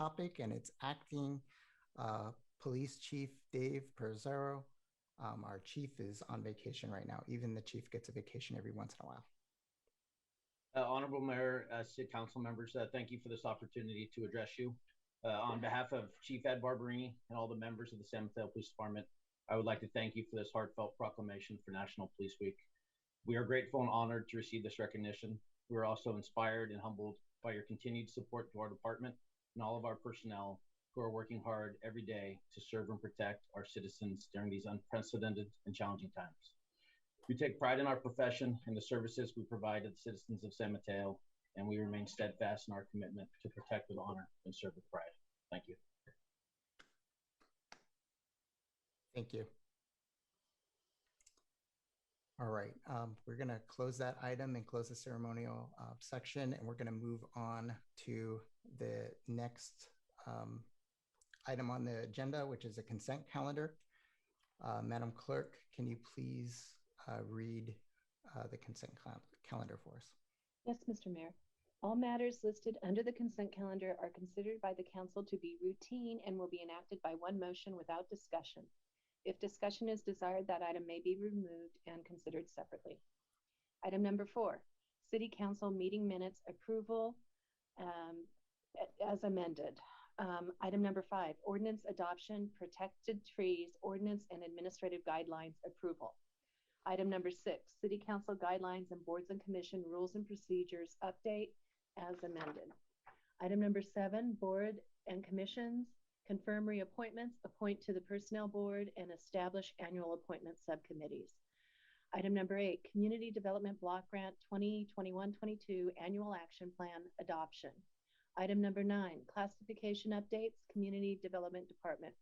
topic, and it's acting Police Chief Dave Perzero. Our chief is on vacation right now. Even the chief gets a vacation every once in a while. Honorable Mayor, City Council members, thank you for this opportunity to address you. On behalf of Chief Ed Barberini and all the members of the San Mateo Police Department, I would like to thank you for this heartfelt proclamation for National Police Week. We are grateful and honored to receive this recognition. We are also inspired and humbled by your continued support to our department and all of our personnel who are working hard every day to serve and protect our citizens during these unprecedented and challenging times. We take pride in our profession and the services we provide to the citizens of San Mateo, and we remain steadfast in our commitment to protect with honor and serve with pride. Thank you. Thank you. All right, we're going to close that item and close the ceremonial section, and we're going to move on to the next item on the agenda, which is a consent calendar. Madam Clerk, can you please read the consent calendar for us? Yes, Mr. Mayor. All matters listed under the consent calendar are considered by the council to be routine and will be enacted by one motion without discussion. If discussion is desired, that item may be removed and considered separately. Item number 4, City Council meeting minutes approval as amended. Item number 5, ordinance adoption, protected trees, ordinance and administrative guidelines approval. Item number 6, City Council guidelines and boards and commission rules and procedures update as amended. Item number 7, board and commissions confirm reappointments, appoint to the personnel board, and establish annual appointment subcommittees. Item number 8, community development block grant 2021-22 annual action plan adoption. Item number 9, classification updates, community development department.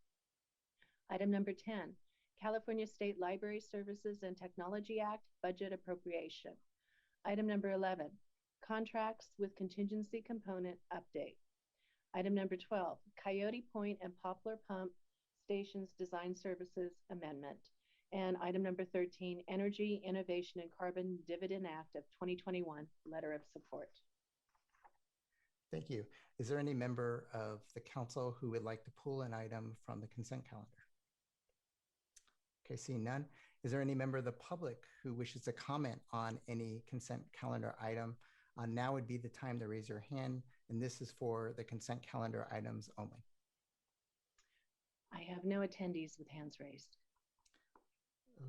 Item number 10, California State Library Services and Technology Act budget appropriation. Item number 11, contracts with contingency component update. Item number 12, Coyote Point and Poplar Pump Stations Design Services Amendment. And item number 13, Energy, Innovation, and Carbon Dividend Act of 2021, letter of support. Thank you. Is there any member of the council who would like to pull an item from the consent calendar? Okay, seeing none. Is there any member of the public who wishes to comment on any consent calendar item? Now would be the time to raise your hand, and this is for the consent calendar items only. I have no attendees with hands raised.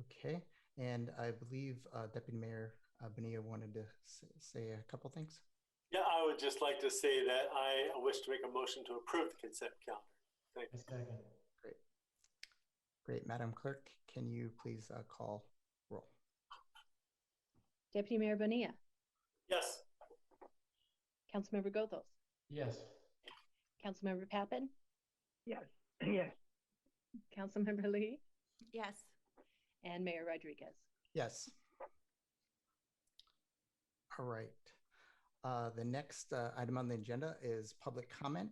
Okay, and I believe Deputy Mayor Bonilla wanted to say a couple things. Yeah, I would just like to say that I wish to make a motion to approve the consent calendar. Thank you. Great. Great. Madam Clerk, can you please call roll? Deputy Mayor Bonilla. Yes. Councilmember Gothels. Yes. Councilmember Pappen. Yes. Yes. Councilmember Lee. Yes. And Mayor Rodriguez. Yes. All right. The next item on the agenda is public comment.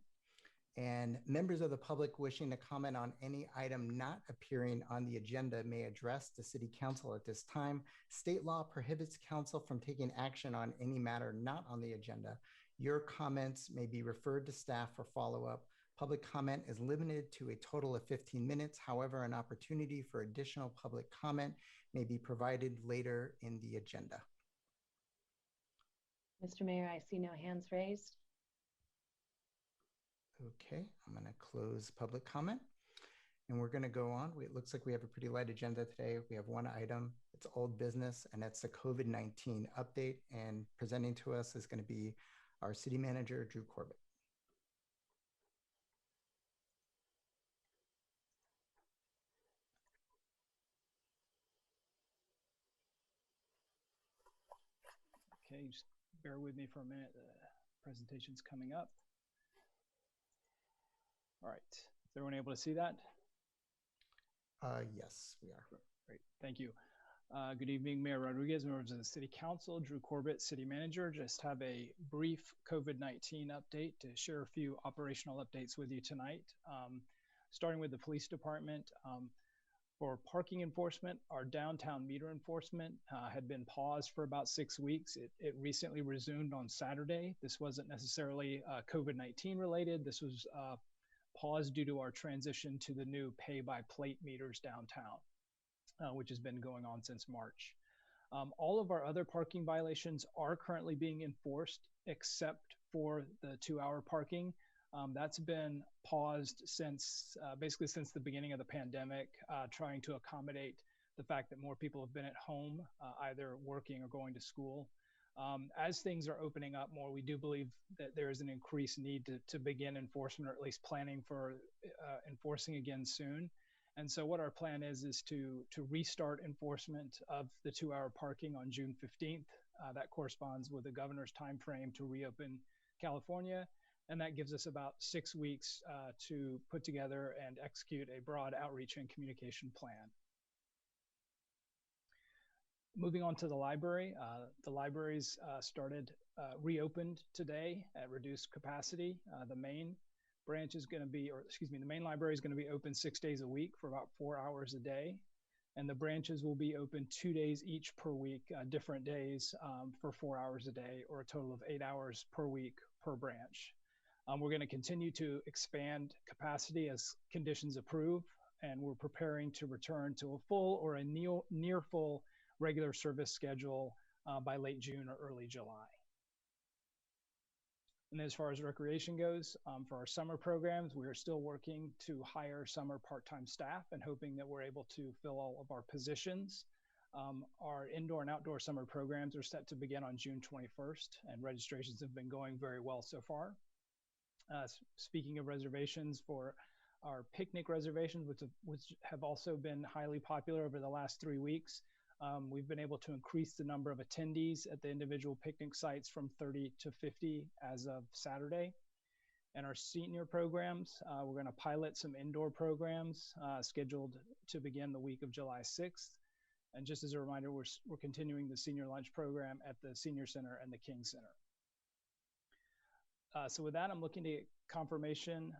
And members of the public wishing to comment on any item not appearing on the agenda may address the City Council at this time. State law prohibits council from taking action on any matter not on the agenda. Your comments may be referred to staff for follow-up. Public comment is limited to a total of 15 minutes. However, an opportunity for additional public comment may be provided later in the agenda. Mr. Mayor, I see no hands raised. Okay, I'm going to close public comment and we're going to go on. It looks like we have a pretty light agenda today. We have one item, it's old business, and that's the COVID-19 update. And presenting to us is going to be our city manager, Drew Corbett. Okay, just bear with me for a minute. The presentation's coming up. All right, is everyone able to see that? Yes, we are. Great, thank you. Good evening, Mayor Rodriguez, members of the City Council, Drew Corbett, City Manager. Just have a brief COVID-19 update to share a few operational updates with you tonight. Starting with the police department, For parking enforcement, our downtown meter enforcement had been paused for about 6 weeks. It recently resumed on Saturday. This wasn't necessarily COVID-19 related. This was paused due to our transition to the new pay-by-plate meters downtown, which has been going on since March. All of our other parking violations are currently being enforced except for the 2-hour parking. That's been paused since basically since the beginning of the pandemic, trying to accommodate the fact that more people have been at home, either working or going to school. As things are opening up more, we do believe that there is an increased need to begin enforcement, or at least planning for enforcing again soon. And so what our plan is to restart enforcement of the 2-hour parking on June 15th. That corresponds with the governor's timeframe to reopen California. And that gives us about 6 weeks to put together and execute a broad outreach and communication plan. Moving on to the libraries reopened today at reduced capacity. The main branch is going to be, the main library is going to be open 6 days a week for about 4 hours a day. And the branches will be open 2 days each per week, different days for 4 hours a day, or a total of 8 hours per week per branch. We're going to continue to expand capacity as conditions approve, and we're preparing to return to a full or a near full regular service schedule by late June or early July. And as far as recreation goes, for our summer programs, we are still working to hire summer part-time staff and hoping that we're able to fill all of our positions. Our indoor and outdoor summer programs are set to begin on June 21st, and registrations have been going very well so far. Speaking of reservations, for our picnic reservations, which have also been highly popular over the last 3 weeks, we've been able to increase the number of attendees at the individual picnic sites from 30 to 50 as of Saturday. And our senior programs, we're going to pilot some indoor programs scheduled to begin the week of July 6th. And just as a reminder, we're continuing the senior lunch program at the Senior Center and the King Center. So with that, I'm looking to get confirmation